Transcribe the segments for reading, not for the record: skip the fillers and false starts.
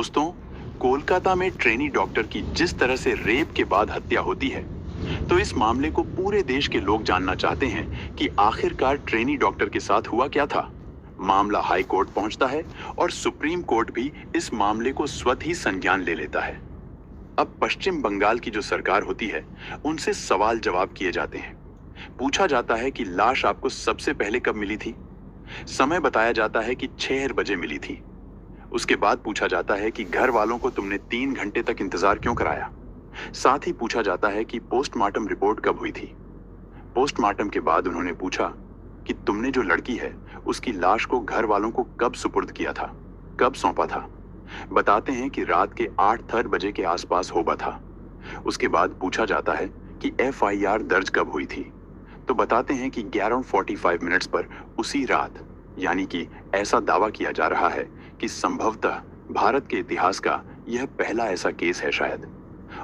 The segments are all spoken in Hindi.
दोस्तों, कोलकाता में ट्रेनी डॉक्टर की जिस तरह से रेप के बाद हत्या होती है, तो इस मामले को पूरे देश के लोग जानना चाहते हैं कि आखिरकार ट्रेनी डॉक्टर के साथ हुआ क्या था। मामला हाई कोर्ट पहुंचता है और सुप्रीम कोर्ट भी इस मामले को स्वतः ही संज्ञान ले लेता है। अब पश्चिम बंगाल की जो सरकार होती है, उनसे सवाल जवाब किए जाते हैं। पूछा जाता है कि लाश आपको सबसे पहले कब मिली थी। समय बताया जाता है कि 6 बजे मिली थी। उसके बाद पूछा जाता है कि घर वालों को तुमने 3 घंटे तक इंतजार क्यों कराया। साथ ही पूछा जाता है कि पोस्टमार्टम रिपोर्ट कब हुई थी। पोस्टमार्टम के बाद उन्होंने पूछा कि तुमने जो लड़की है उसकी लाश को घर वालों को कब सुपुर्द किया था, कब सौंपा था। बताते हैं कि रात के 8:30 बजे के आसपास होगा था। उसके बाद पूछा जाता है कि FIR दर्ज कब हुई थी, तो बताते हैं कि 11:45 पर उसी रात, यानी कि ऐसा दावा किया जा रहा है कि संभवतः भारत के इतिहास का यह पहला ऐसा केस है शायद।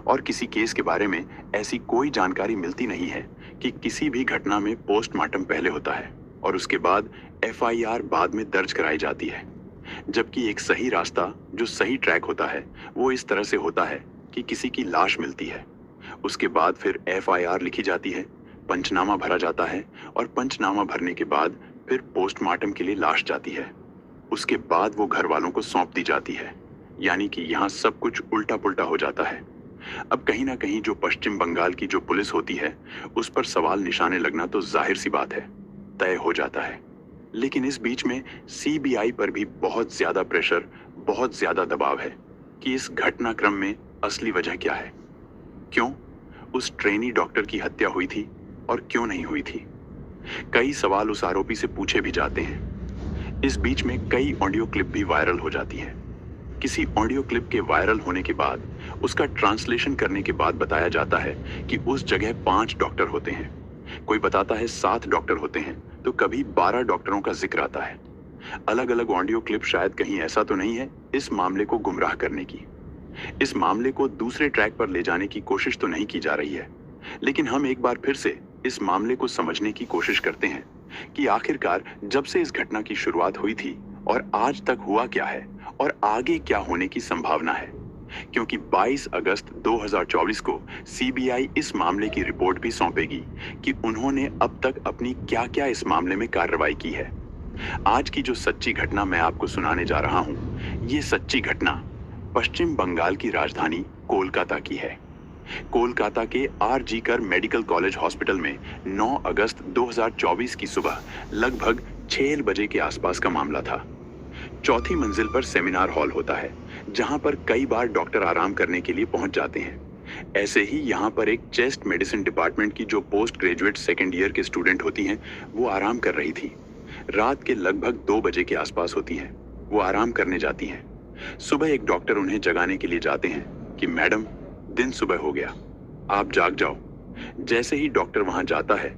और किसी केस के बारे में ऐसी कोई जानकारी मिलती नहीं है कि किसी भी घटना में पोस्टमार्टम पहले होता है और उसके बाद FIR बाद में दर्ज कराई जाती है। जबकि एक सही रास्ता जो सही ट्रैक होता है वो इस तरह से होता है कि किसी की लाश मिलती है, उसके बाद फिर FIR लिखी जाती है, पंचनामा भरा जाता है और पंचनामा भरने के बाद फिर पोस्टमार्टम के लिए लाश जाती है। उसके बाद वो घर वालों को सौंप दी जाती है। यानी कि यहाँ सब कुछ उल्टा पुल्टा हो जाता है। अब कहीं ना कहीं जो पश्चिम बंगाल की जो पुलिस होती है उस पर सवाल निशाने लगना तो जाहिर सी बात है, तय हो जाता है। लेकिन इस बीच में CBI पर भी बहुत ज्यादा प्रेशर, बहुत ज्यादा दबाव है कि इस घटनाक्रम में असली वजह क्या है, क्यों उस ट्रेनी डॉक्टर की हत्या हुई थी और क्यों नहीं हुई थी। कई सवाल उस आरोपी से पूछे भी जाते हैं। इस बीच में कई ऑडियो क्लिप भी वायरल हो जाती है। किसी ऑडियो क्लिप के वायरल होने के बाद उसका ट्रांसलेशन करने के बाद बताया जाता है कि उस जगह 5 डॉक्टर होते हैं, कोई बताता है 7 डॉक्टर होते हैं, तो कभी 12 डॉक्टरों का जिक्र आता है। अलग अलग ऑडियो क्लिप शायद कहीं ऐसा तो नहीं है इस मामले को गुमराह करने की, इस मामले को दूसरे ट्रैक पर ले जाने की कोशिश तो नहीं की जा रही है। लेकिन हम एक बार फिर से इस मामले को समझने की कोशिश करते हैं कि आखिरकार जब से इस घटना की शुरुआत हुई थी और आज तक हुआ क्या है और आगे क्या होने की संभावना है। क्योंकि 22 अगस्त 2024 को CBI इस मामले की रिपोर्ट भी सौंपेगी कि उन्होंने अब तक अपनी क्या-क्या इस मामले में कार्रवाई की है। आज की जो सच्ची घटना मैं आपको सुनाने जा रहा हूं, ये सच्ची घटना पश्चिम बंगाल की राजधानी कोलकाता की है। कोलकाता के RG कर मेडिकल कॉलेज हॉस्पिटल में 9 अगस्त 2024 की सुबह लगभग 6 बजे के आसपास का मामला था। चौथी मंजिल पर सेमिनार हॉल होता है जहां पर कई बार डॉक्टर आराम करने के लिए पहुंच जाते हैं। ऐसे ही यहां पर एक चेस्ट मेडिसिन डिपार्टमेंट की जो पोस्ट ग्रेजुएट सेकेंड ईयर के स्टूडेंट होती हैं वो आराम कर रही थी। रात के लगभग 2 बजे के आसपास होती हैं, वो आराम करने जाती हैं। सुबह एक डॉक्टर उन्हें जगाने के लिए जाते हैं कि मैडम, दिन सुबह हो गया, आप जाग जाओ। जैसे ही डॉक्टर वहां जाता है,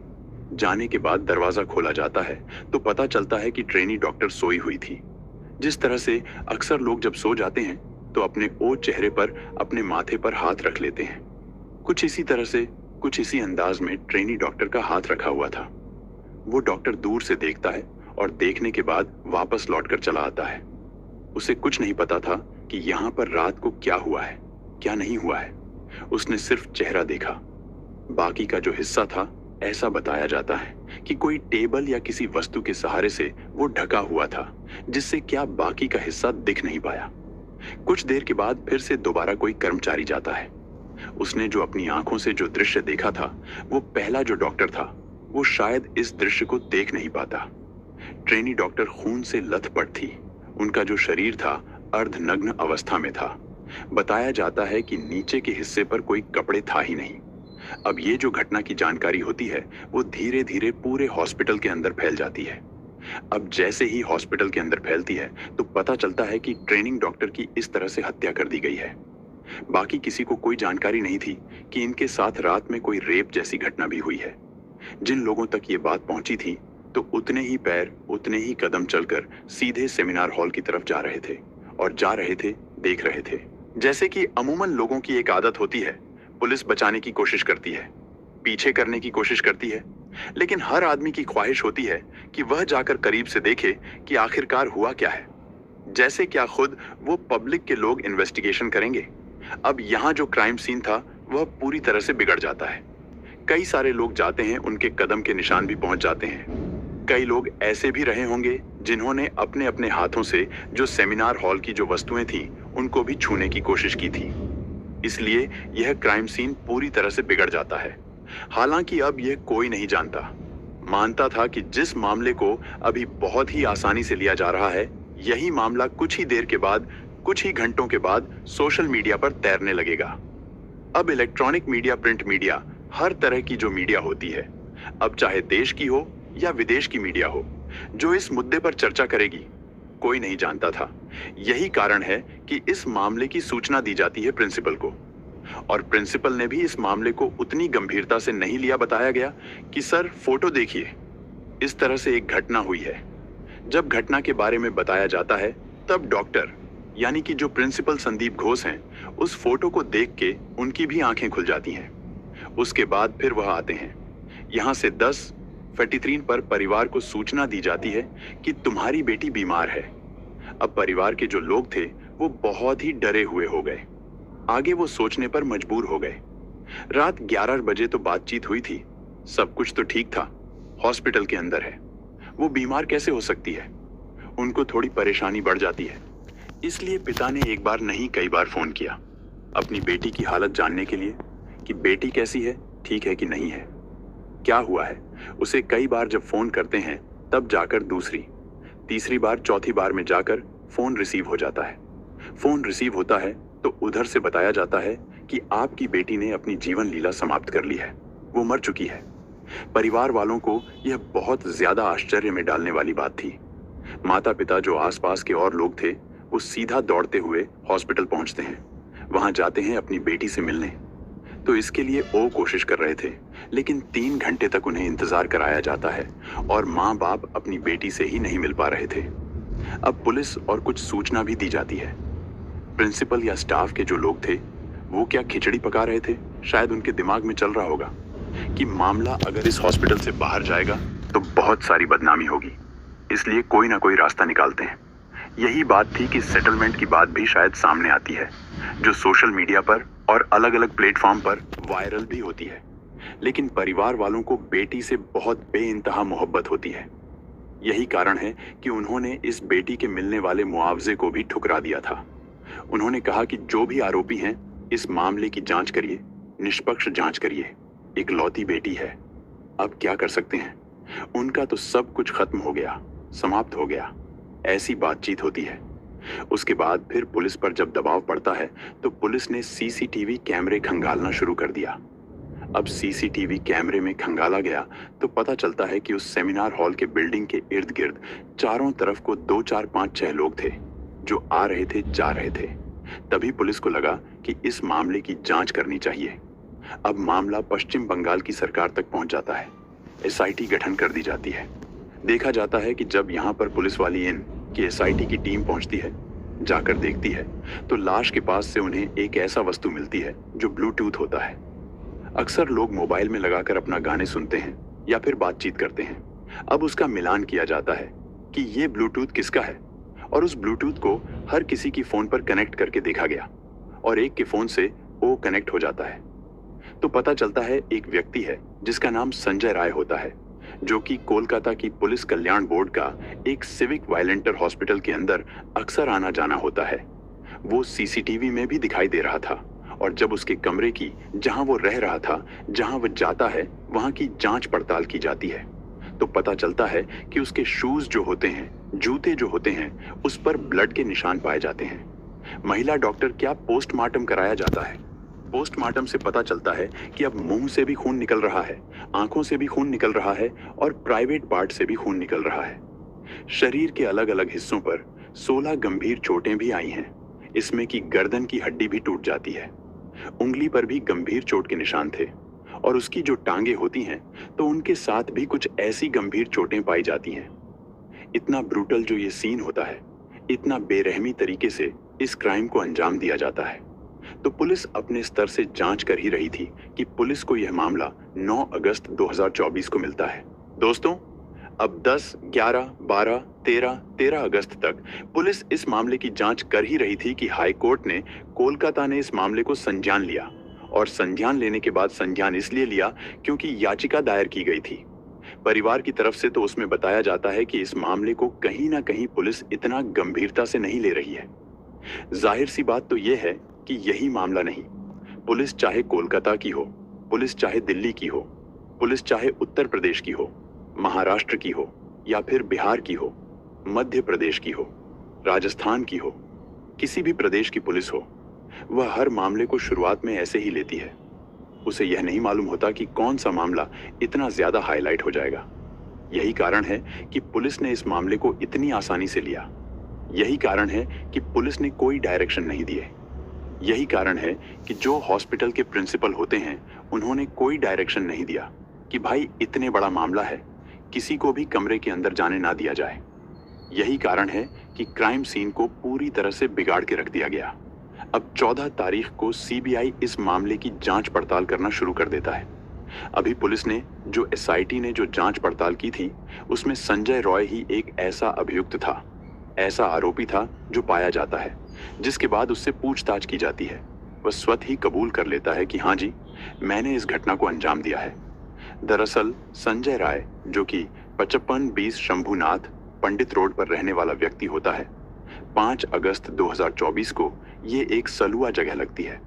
जाने के बाद दरवाजा खोला जाता है तो पता चलता है कि ट्रेनी डॉक्टर सोई हुई थी। जिस तरह से अक्सर लोग जब सो जाते हैं तो अपने ओझ चेहरे पर अपने माथे पर हाथ रख लेते हैं। कुछ इसी तरह से, कुछ इसी अंदाज में ट्रेनी डॉक्टर का हाथ रखा हुआ था। वो डॉक्टर दूर से देखता है और देखने के बाद वापस लौटकर चला आता है। उसे कुछ नहीं पता था कि यहाँ पर रात को क्या हुआ है, क्या नहीं हुआ है। उसने सिर्फ चेहरा देखा। बाकी का जो हिस्सा था, ऐसा बताया जाता है कि कोई टेबल या किसी वस्तु के सहारे से वो ढका हुआ था, जिससे क्या बाकी का हिस्सा दिख नहीं पाया। कुछ देर के बाद फिर से दोबारा कोई कर्मचारी जाता है। उसने जो अपनी आंखों से जो दृश्य देखा था, वो पहला जो डॉक्टर था वो शायद इस दृश्य को देख नहीं पाता। ट्रेनी डॉक्टर खून से लथपथ थी। उनका जो शरीर था अर्धनग्न अवस्था में था। बताया जाता है कि नीचे के हिस्से पर कोई कपड़े था ही नहीं। अब ये जो घटना की जानकारी होती है वो धीरे धीरे पूरे हॉस्पिटल के अंदर फैल जाती है। अब जैसे ही हॉस्पिटल के अंदर फैलती है तो पता चलता है कि ट्रेनिंग डॉक्टर की इस तरह से हत्या कर दी गई है। बाकी किसी को कोई जानकारी नहीं थी कि इनके साथ रात में कोई रेप जैसी घटना भी हुई है। जिन लोगों तक ये बात पहुंची थी तो उतने ही पैर, उतने ही कदम चलकर सीधे सेमिनार हॉल की तरफ जा रहे थे और जा रहे थे, देख रहे थे। जैसे कि अमूमन लोगों की एक आदत होती है, पुलिस बचाने की कोशिश करती है, पीछे करने की कोशिश करती है, लेकिन हर आदमी की ख्वाहिश होती है कि वह जाकर करीब से देखे कि आखिरकार हुआ क्या है। जैसे क्या खुद वो पब्लिक के लोग इन्वेस्टिगेशन करेंगे। अब यहाँ जो क्राइम सीन था वह पूरी तरह से बिगड़ जाता है। कई सारे लोग जाते हैं, उनके कदम के निशान भी पहुंच जाते हैं। कई लोग ऐसे भी रहे होंगे जिन्होंने अपने अपने हाथों से जो सेमिनार हॉल की जो वस्तुएं थी उनको भी छूने की कोशिश की थी। इसलिए यह क्राइम सीन पूरी तरह से बिगड़ जाता है। हालांकि अब यह कोई नहीं जानता, मानता था कि जिस मामले को अभी बहुत ही आसानी से लिया जा रहा है, यही मामला कुछ ही देर के बाद, कुछ ही घंटों के बाद सोशल मीडिया पर तैरने लगेगा। अब इलेक्ट्रॉनिक मीडिया, प्रिंट मीडिया, हर तरह की जो मीडिया होती है, अब चाहे देश की हो या विदेश की मीडिया हो, जो इस मुद्दे पर चर्चा करेगी, कोई नहीं जानता था। यही कारण है कि इस मामले की सूचना दी जाती है प्रिंसिपल को, और प्रिंसिपल ने भी इस मामले को उतनी गंभीरता से नहीं लिया। बताया गया कि सर फोटो देखिए, इस तरह से एक घटना हुई है। जब घटना के बारे में बताया जाता है तब डॉक्टर यानी कि जो प्रिंसिपल संदीप घोष हैं, उस फोटो को देख के उनकी भी आंखें खुल जाती हैं। उसके बाद फिर वह आते हैं। यहां से 10:43 पर परिवार को सूचना दी जाती है कि तुम्हारी बेटी बीमार है। अब परिवार के जो लोग थे वो बहुत ही डरे हुए हो गए। आगे वो सोचने पर मजबूर हो गए। रात 11 बजे तो बातचीत हुई थी, सब कुछ तो ठीक था, हॉस्पिटल के अंदर है, वो बीमार कैसे हो सकती है। उनको थोड़ी परेशानी बढ़ जाती है, इसलिए पिता ने एक बार नहीं कई बार फोन किया अपनी बेटी की हालत जानने के लिए कि बेटी कैसी है, ठीक है कि नहीं है, क्या हुआ है। उसे कई बार जब फोन करते हैं तब जाकर दूसरी, तीसरी बार, चौथी बार में जाकर फोन रिसीव हो जाता है। फोन रिसीव होता है तो उधर से बताया जाता है कि आपकी बेटी ने अपनी जीवन लीला समाप्त कर ली है, वो मर चुकी है। परिवार वालों को यह बहुत ज्यादा आश्चर्य में डालने वाली बात थी। माता पिता जो आसपास के और लोग थे वो सीधा दौड़ते हुए हॉस्पिटल पहुंचते हैं, वहां जाते हैं अपनी बेटी से मिलने। तो इसके लिए वो कोशिश कर रहे थे, लेकिन 3 घंटे तक उन्हें इंतजार कराया जाता है और माँ बाप अपनी बेटी से ही नहीं मिल पा रहे थे। अब पुलिस और कुछ सूचना भी दी जाती है। प्रिंसिपल या स्टाफ के जो लोग थे वो क्या खिचड़ी पका रहे थे, शायद उनके दिमाग में चल रहा होगा कि मामला अगर इस हॉस्पिटल से बाहर जाएगा तो बहुत सारी बदनामी होगी, इसलिए कोई ना कोई रास्ता निकालते हैं। यही बात थी कि सेटलमेंट की बात भी शायद सामने आती है, जो सोशल मीडिया पर और अलग अलग प्लेटफॉर्म पर वायरल भी होती है। लेकिन परिवार वालों को बेटी से बहुत बेइंतहा मोहब्बत होती है। यही कारण है कि उन्होंने इस बेटी के मिलने वाले मुआवजे को भी ठुकरा दिया था। उन्होंने कहा कि जो भी आरोपी हैं, इस मामले की जांच करिए, निष्पक्ष जांच करिए, इकलौती बेटी है, अब क्या कर सकते हैं, उनका तो सब कुछ खत्म हो गया, समाप्त हो गया। ऐसी बातचीत होती है। उसके बाद फिर पुलिस पर जब दबाव पड़ता है तो पुलिस ने सीसीटीवी कैमरे खंगालना शुरू कर दिया। अब सीसीटीवी कैमरे में खंगाला गया तो पता चलता है कि उस सेमिनार हॉल के बिल्डिंग के इर्द गिर्द चारों तरफ को 2, 4, 5, 6 लोग थे जो आ रहे थे, जा रहे थे। तभी पुलिस को लगा कि इस मामले की जांच करनी चाहिए। अब मामला पश्चिम बंगाल की सरकार तक पहुंच जाता है। एसआईटी गठन कर दी जाती है। देखा जाता है कि जब यहाँ पर पुलिस वाली इन की एसआईटी की टीम पहुंचती है, जाकर देखती है तो लाश के पास से उन्हें एक ऐसा वस्तु मिलती है जो ब्लूटूथ होता है। अक्सर लोग मोबाइल में लगाकर अपना गाने सुनते हैं या फिर बातचीत करते हैं। अब उसका मिलान किया जाता है कि ये ब्लूटूथ किसका है, और उस ब्लूटूथ को हर किसी की फोन पर कनेक्ट करके देखा गया और एक के फोन से वो कनेक्ट हो जाता है। तो पता चलता है एक व्यक्ति है जिसका नाम संजय राय होता है, जो कि कोलकाता की पुलिस कल्याण बोर्ड का एक सिविक वायलेंटर हॉस्पिटल के अंदर अक्सर आना जाना होता है। वो सीसीटीवी में भी दिखाई दे रहा था, और जब उसके कमरे की, जहां वो रह रहा था, जहां वो जाता है, वहां की जांच पड़ताल की जाती है तो पता चलता है कि उसके शूज जो होते हैं, जूते जो होते हैं, उस पर ब्लड के निशान पाए जाते हैं। महिला डॉक्टर क्या पोस्टमार्टम कराया जाता है। पोस्टमार्टम से पता चलता है कि अब मुंह से भी खून निकल रहा है, आंखों से भी खून निकल रहा है और प्राइवेट पार्ट से भी खून निकल रहा है। शरीर के अलग अलग हिस्सों पर 16 गंभीर चोटें भी आई हैं। इसमें कि गर्दन की हड्डी भी टूट जाती है। उंगली पर भी गंभीर चोट के निशान थे, और उसकी जो टांगे होती हैं तो उनके साथ भी कुछ ऐसी गंभीर चोटें पाई जाती हैं। इतना ब्रूटल जो ये सीन होता है, इतना बेरहमी तरीके से इस क्राइम को अंजाम दिया जाता है। तो पुलिस अपने स्तर से जांच कर ही रही थी कि पुलिस को यह मामला 9 अगस्त 2024 को मिलता है। दोस्तों, अब 10, 11, 12, 13 अगस्त तक पुलिस इस मामले की जांच कर ही रही थी कि हाई कोर्ट ने कोलकाता ने इस मामले को संज्ञान लिया। और संज्ञान लेने के बाद संज्ञान इसलिए लिया क्योंकि याचिका दायर की गई थी। परिवार की तरफ से तो उसमें बताया जाता है कि इस मामले को कहीं ना कहीं पुलिस इतना गंभीरता से नहीं ले रही है। जाहिर सी बात तो यह है कि यही मामला नहीं, पुलिस चाहे कोलकाता की हो, पुलिस चाहे दिल्ली की हो, पुलिस चाहे उत्तर प्रदेश की हो, महाराष्ट्र की हो, या फिर बिहार की हो, मध्य प्रदेश की हो, राजस्थान की हो, किसी भी प्रदेश की पुलिस हो, वह हर मामले को शुरुआत में ऐसे ही लेती है। उसे यह नहीं मालूम होता कि कौन सा मामला इतना ज्यादा हाईलाइट हो जाएगा। यही कारण है कि पुलिस ने इस मामले को इतनी आसानी से लिया। यही कारण है कि पुलिस ने कोई डायरेक्शन नहीं दिए। यही कारण है कि जो हॉस्पिटल के प्रिंसिपल होते हैं उन्होंने कोई डायरेक्शन नहीं दिया कि भाई इतने बड़ा मामला है, किसी को भी कमरे के अंदर जाने ना दिया जाए। यही कारण है कि क्राइम सीन को पूरी तरह से बिगाड़ के रख दिया गया। अब 14 तारीख को सीबीआई इस मामले की जांच पड़ताल करना शुरू कर देता है। अभी पुलिस ने जो एसआईटी ने जो जांच पड़ताल की थी उसमें संजय रॉय ही एक ऐसा अभियुक्त था, ऐसा आरोपी था जो पाया जाता है, जिसके बाद उससे पूछताछ की जाती है। वह स्वतः ही कबूल कर लेता है कि हाँ जी, मैंने इस घटना को अंजाम दिया है। दरअसल संजय राय, जो कि 5520 शंभुनाथ पंडित रोड पर रहने वाला व्यक्ति होता है, 5 अगस्त 2024 को ये एक सलुआ जगह लगती है,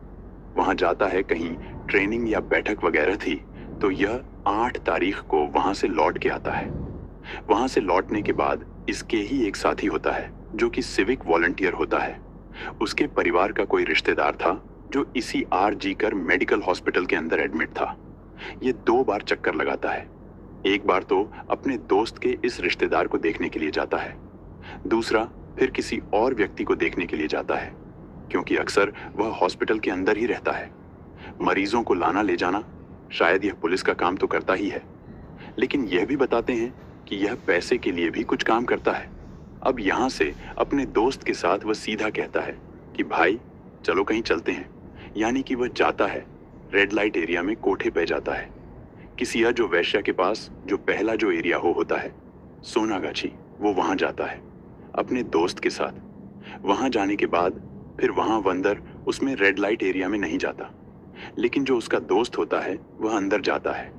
वहां जाता है। कहीं ट्रेनिंग या बैठक वगैरह थी तो यह 8 तारीख को वहां से लौट के आता है। वहां से लौटने के बाद इसके ही एक साथी होता है जो कि सिविक वॉलंटियर होता है। उसके परिवार का कोई रिश्तेदार था जो इसी आरजी कर मेडिकल हॉस्पिटल के अंदर एडमिट था। ये 2 बार चक्कर लगाता है। एक बार तो अपने दोस्त के इस रिश्तेदार को देखने के लिए जाता है, दूसरा फिर किसी और व्यक्ति को देखने के लिए जाता है, क्योंकि अक्सर वह हॉस्पिटल के अंदर ही रहता है। मरीजों को लाना ले जाना शायद यह पुलिस का काम तो करता ही है, लेकिन यह भी बताते हैं कि यह पैसे के लिए भी कुछ काम करता है। अब यहां से अपने दोस्त के साथ वह सीधा कहता है कि भाई चलो कहीं चलते हैं, यानी कि वह जाता है रेड लाइट एरिया में, कोठे पे जाता है, किसी अजो वैश्या के पास, जो पहला जो एरिया होता है सोनागाछी, वो वहां जाता है अपने दोस्त के साथ। वहां जाने के बाद फिर वहां अंदर उसमें रेड लाइट एरिया में नहीं जाता, लेकिन जो उसका दोस्त होता है वह अंदर जाता है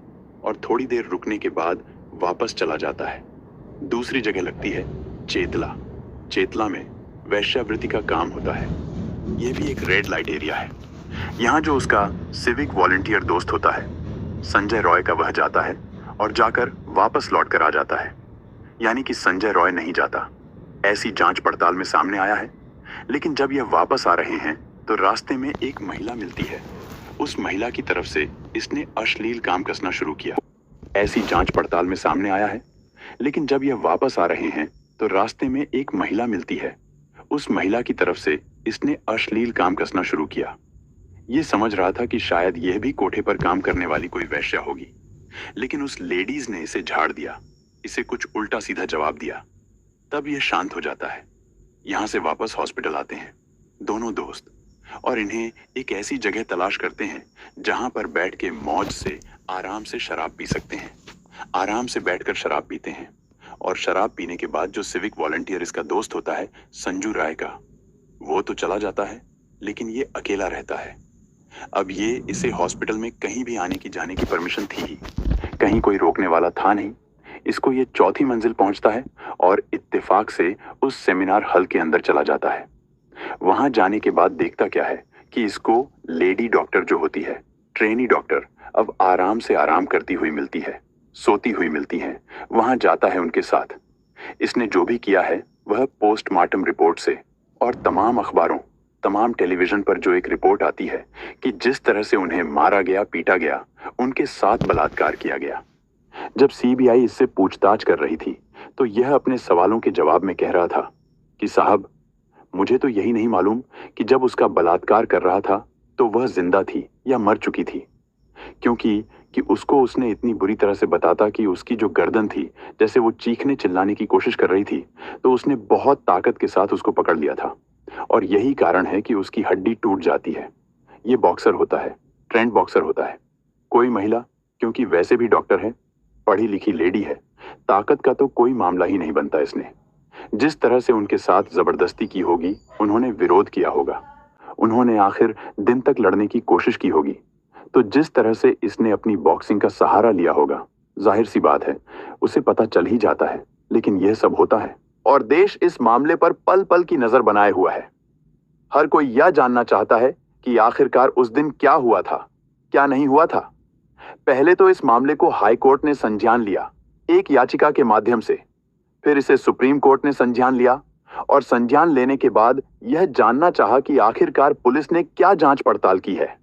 और थोड़ी देर रुकने के बाद वापस चला जाता है। दूसरी जगह लगती है चेतला। चेतला में वैश्यावृत्ति का काम होता है। यह भी एक रेड लाइट एरिया है। यहाँ जो उसका सिविक वॉलंटियर दोस्त होता है संजय रॉय का, वह जाता है और जाकर वापस लौट कर आ जाता है, यानी कि संजय रॉय नहीं जाता। ऐसी जांच पड़ताल में सामने आया है। लेकिन जब यह वापस आ रहे हैं तो रास्ते में एक महिला मिलती है। उस महिला की तरफ से इसने अश्लील काम कसना शुरू किया। ऐसी जांच पड़ताल में सामने आया है। लेकिन जब यह वापस आ रहे हैं तो रास्ते में एक महिला मिलती है। उस महिला की तरफ से इसने अश्लील काम कसना शुरू किया। ये समझ रहा था कि शायद यह भी कोठे पर काम करने वाली कोई वैश्या होगी, लेकिन उस लेडीज ने इसे झाड़ दिया, इसे कुछ उल्टा सीधा जवाब दिया। तब यह शांत हो जाता है। यहां से वापस हॉस्पिटल आते हैं दोनों दोस्त और इन्हें एक ऐसी जगह तलाश करते हैं जहां पर बैठ के मौज से आराम से शराब पी सकते हैं। आराम से बैठकर शराब पीते हैं और शराब पीने के बाद जो सिविक वॉलंटियर इसका दोस्त होता है संजू राय का, वो तो चला जाता है, लेकिन ये अकेला रहता है। अब ये इसे हॉस्पिटल में कहीं भी आने की जाने की परमिशन थी ही, कहीं कोई रोकने वाला था नहीं। इसको ये 4थी मंजिल पहुंचता है और इत्तेफाक से उस सेमिनार हॉल के अंदर चला जाता है। वहां जाने के बाद देखता क्या है कि इसको लेडी डॉक्टर जो होती है, ट्रेनी डॉक्टर, अब आराम से आराम करती हुई मिलती है, सोती हुई मिलती है। वहां जाता है उनके साथ। इसने जो भी किया है वह पोस्टमार्टम रिपोर्ट से और तमाम अखबारों, तमाम टेलीविजन पर जो एक रिपोर्ट आती है कि जिस तरह से उन्हें मारा गया, पीटा गया, उनके साथ बलात्कार किया गया। जब सीबीआई इससे पूछताछ कर रही थी तो यह अपने सवालों के जवाब में कह रहा था कि साहब, मुझे तो यही नहीं मालूम कि जब उसका बलात्कार कर रहा था तो वह जिंदा थी या मर चुकी थी, क्योंकि उसको उसने इतनी बुरी तरह से बताता कि उसकी जो गर्दन थी, जैसे वो चीखने चिल्लाने की कोशिश कर रही थी, तो उसने बहुत ताकत के साथ उसको पकड़ लिया था और यही कारण है कि उसकी हड्डी टूट जाती है। ये बॉक्सर होता है, ट्रेंड बॉक्सर होता है। कोई महिला, क्योंकि वैसे भी डॉक्टर है, पढ़ी लिखी लेडी है, ताकत का तो कोई मामला ही नहीं बनता इसने। जिस तरह से उनके साथ जबरदस्ती की होगी, उन्होंने विरोध किया होगा, उन्होंने आखिर दिन तक लड़ने की कोशिश की होगी, तो जिस तरह से इसने अपनी बॉक्सिंग का सहारा लिया होगा, जाहिर सी बात है उसे पता चल ही जाता है। लेकिन यह सब होता है और देश इस मामले पर पल पल की नजर बनाए हुआ है। हर कोई यह जानना चाहता है कि आखिरकार उस दिन क्या हुआ था, क्या नहीं हुआ था। पहले तो इस मामले को हाई कोर्ट ने संज्ञान लिया, एक याचिका के माध्यम से। फिर इसे सुप्रीम कोर्ट ने संज्ञान लिया और संज्ञान लेने के बाद यह जानना चाहा कि आखिरकार पुलिस ने क्या जांच पड़ताल की है।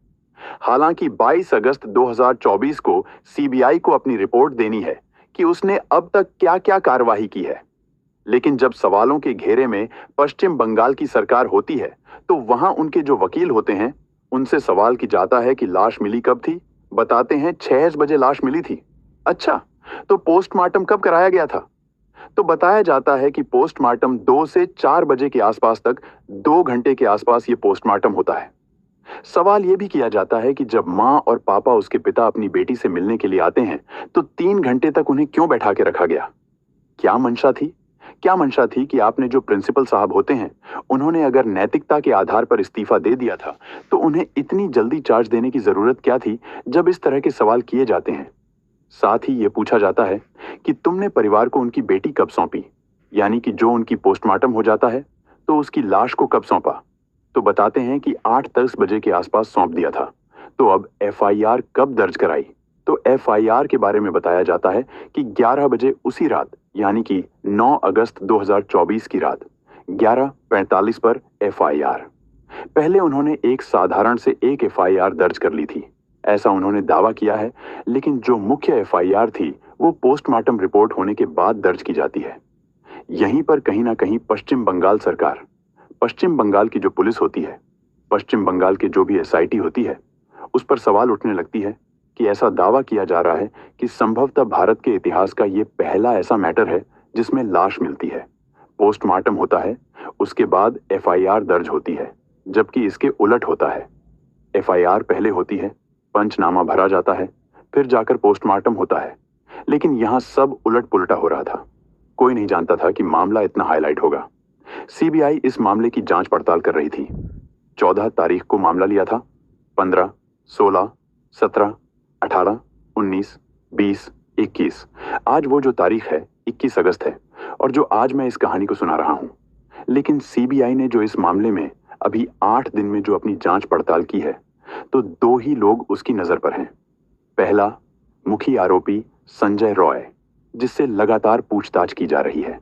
हालांकि 22 अगस्त 2024 को सीबीआई को अपनी रिपोर्ट देनी है कि उसने अब तक क्या-क्या कार्रवाई की है। लेकिन जब सवालों के घेरे में पश्चिम बंगाल की सरकार होती है, तो वहां उनके जो वकील होते हैं, उनसे सवाल की जाता है कि लाश मिली कब थी। बताते हैं 6 बजे लाश मिली थी। अच्छा, तो पोस्टमार्टम कब कराया गया था? तो बताया जाता है कि पोस्टमार्टम 2 से 4 बजे के आसपास तक 2 घंटे के आसपास ये पोस्टमार्टम होता है। सवाल यह भी किया जाता है कि जब मां और पापा उसके पिता अपनी बेटी से मिलने के लिए आते हैं, तो 3 घंटे तक उन्हें क्यों बैठा के रखा गया? क्या मंशा थी? क्या मंशा थी कि आपने जो प्रिंसिपल साहब होते हैं, उन्होंने अगर नैतिकता के आधार पर इस्तीफा दे दिया था, तो उन्हें इतनी जल्दी चार्ज देने की जरूरत क्या थी जब इस तरह के सवाल किए जाते हैं? साथ ही यह पूछा जाता है कि तुमने परिवार को उनकी बेटी कब सौंपी, यानी कि जो उनकी पोस्टमार्टम हो जाता है, तो उसकी लाश को कब सौंपा? तो बताते हैं कि 8-10 बजे के आसपास सौंप दिया था। तो अब एफआईआर कब दर्ज कराई? तो एफआईआर के बारे में बताया जाता है कि 11 बजे उसी रात, यानी कि 9 अगस्त 2024 की रात 11:45 पर एफआईआर। पहले उन्होंने एक साधारण से एक एफआईआर दर्ज कर ली थी, ऐसा उन्होंने दावा किया है। लेकिन जो मुख्य एफआईआर थी, वो पोस्टमार्टम रिपोर्ट होने के बाद दर्ज की जाती है। यहीं पर कहीं ना कहीं पश्चिम बंगाल सरकार, पश्चिम बंगाल की जो पुलिस होती है, पश्चिम बंगाल की जो भी एसआईटी होती है, उस पर सवाल उठने लगती है कि ऐसा दावा किया जा रहा है कि संभवतः भारत के इतिहास का ये पहला ऐसा मैटर है जिसमें लाश मिलती है, पोस्टमार्टम होता है, उसके बाद एफआईआर दर्ज होती है, जबकि इसके उलट होता है। एफआईआर पहले होती है, पंचनामा भरा जाता है, फिर जाकर पोस्टमार्टम होता है। लेकिन यहां सब उलट पुलटा हो रहा था। कोई नहीं जानता था कि मामला इतना हाईलाइट होगा। सीबीआई इस मामले की जांच पड़ताल कर रही थी। 14 तारीख को मामला लिया था। 15, 16, 17, 18, 19, 20, 21। आज वो जो तारीख है 21 अगस्त है, और जो आज मैं इस कहानी को सुना रहा हूं। लेकिन सीबीआई ने जो इस मामले में अभी 8 दिन में जो अपनी जांच पड़ताल की है, तो 2 ही लोग उसकी नजर पर हैं। पहला, मुख्य आरोपी संजय रॉय, जिससे लगातार पूछताछ की जा रही है,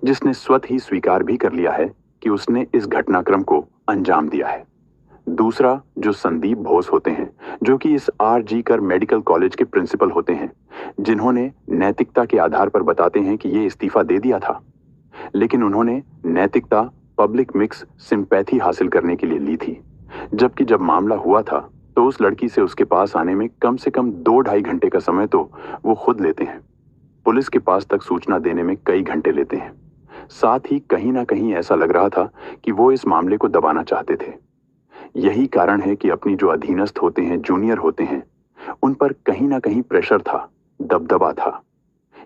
जिसने स्वतः ही स्वीकार भी कर लिया है कि उसने इस घटनाक्रम को अंजाम दिया है। दूसरा, जो संदीप घोष होते हैं, जो कि इस आरजी कर मेडिकल कॉलेज के प्रिंसिपल होते हैं, जिन्होंने नैतिकता के आधार पर बताते हैं कि ये इस्तीफा दे दिया था, लेकिन उन्होंने नैतिकता पब्लिक मिक्स सिंपैथी हासिल करने के लिए ली थी। जबकि जब मामला हुआ था, तो उस लड़की से उसके पास आने में कम से कम 2-2.5 घंटे का समय तो वो खुद लेते हैं। पुलिस के पास तक सूचना देने में कई घंटे लेते हैं। साथ ही कहीं ना कहीं ऐसा लग रहा था कि वो इस मामले को दबाना चाहते थे। यही कारण है कि अपनी जो अधीनस्थ होते हैं, जूनियर होते हैं, उन पर कहीं ना कहीं प्रेशर था, दबदबा था।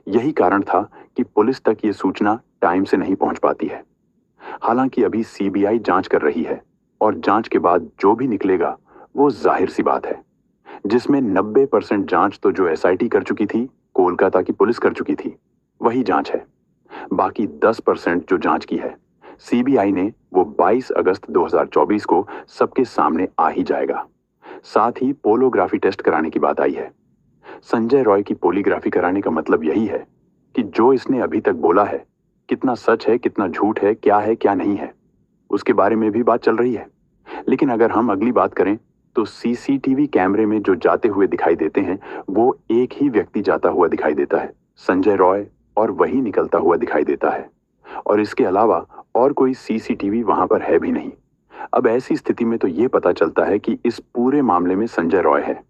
यही कारण था कि पुलिस तक ये सूचना टाइम से नहीं पहुंच पाती है। हालांकि अभी सीबीआई जांच कर रही है, और जांच के बाद जो भी निकलेगा वो जाहिर सी बात है, जिसमें 90% जांच तो जो एसआईटी कर चुकी थी, कोलकाता की पुलिस कर चुकी थी, वही जांच है। बाकी 10% जो जांच की है सीबीआई ने, वो 22 अगस्त 2024 को सबके सामने आ ही जाएगा। साथ ही पोलोग्राफी टेस्ट कराने की बात आई है। संजय रॉय की पोलीग्राफी कराने का मतलब यही है कि जो इसने अभी तक बोला है, कितना सच है, कितना झूठ है, क्या नहीं है, उसके बारे में भी बात चल रही है। लेकिन अगर हम अगली बात करें, तो सीसीटीवी कैमरे में जो जाते हुए दिखाई देते हैं, वो एक ही व्यक्ति जाता हुआ दिखाई देता है, संजय रॉय, और वही निकलता हुआ दिखाई देता है। और इसके अलावा और कोई सीसीटीवी वहां पर है भी नहीं। अब ऐसी स्थिति में तो यह पता चलता है कि इस पूरे मामले में संजय रॉय है।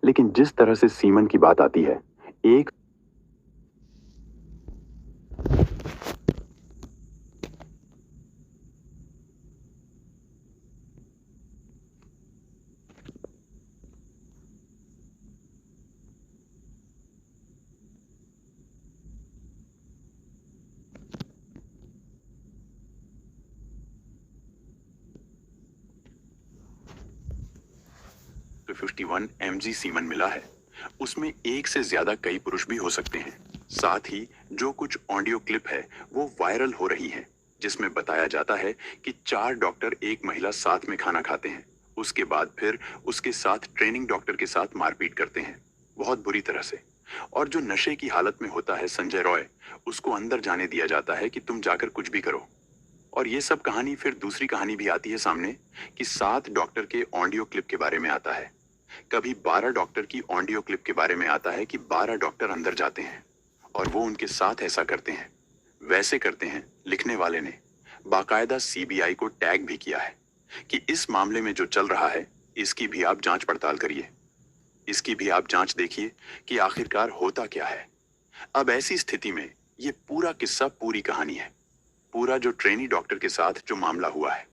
लेकिन जिस तरह से सीमन की बात आती है, एक 51 mg सीमन मिला है, उसमें एक से ज्यादा कई पुरुष भी हो सकते हैं। साथ ही जो कुछ ऑडियो क्लिप है वो वायरल हो रही है, जिसमें बताया जाता है कि 4 डॉक्टर एक महिला साथ में खाना खाते हैं, उसके बाद फिर उसके साथ ट्रेनिंग डॉक्टर के साथ मारपीट करते हैं, बहुत बुरी तरह से। और जो नशे की हालत में होता है संजय रॉय, उसको अंदर जाने दिया जाता है कि तुम जाकर कुछ भी करो। और ये सब कहानी, फिर दूसरी कहानी भी आती है सामने कि 7 डॉक्टर के ऑडियो क्लिप के बारे में आता है। कभी 12 डॉक्टर की ऑडियो क्लिप के बारे में आता है कि 12 डॉक्टर अंदर जाते हैं और वो उनके साथ ऐसा करते हैं, वैसे करते हैं। लिखने वाले ने बाकायदा सीबीआई को टैग भी किया है कि इस मामले में जो चल रहा है इसकी भी आप जांच पड़ताल करिए, इसकी भी आप जांच देखिए कि आखिरकार होता क्या है। अब ऐसी स्थिति में ये पूरा किस्सा, पूरी कहानी है, पूरा जो ट्रेनी डॉक्टर के साथ जो मामला हुआ है,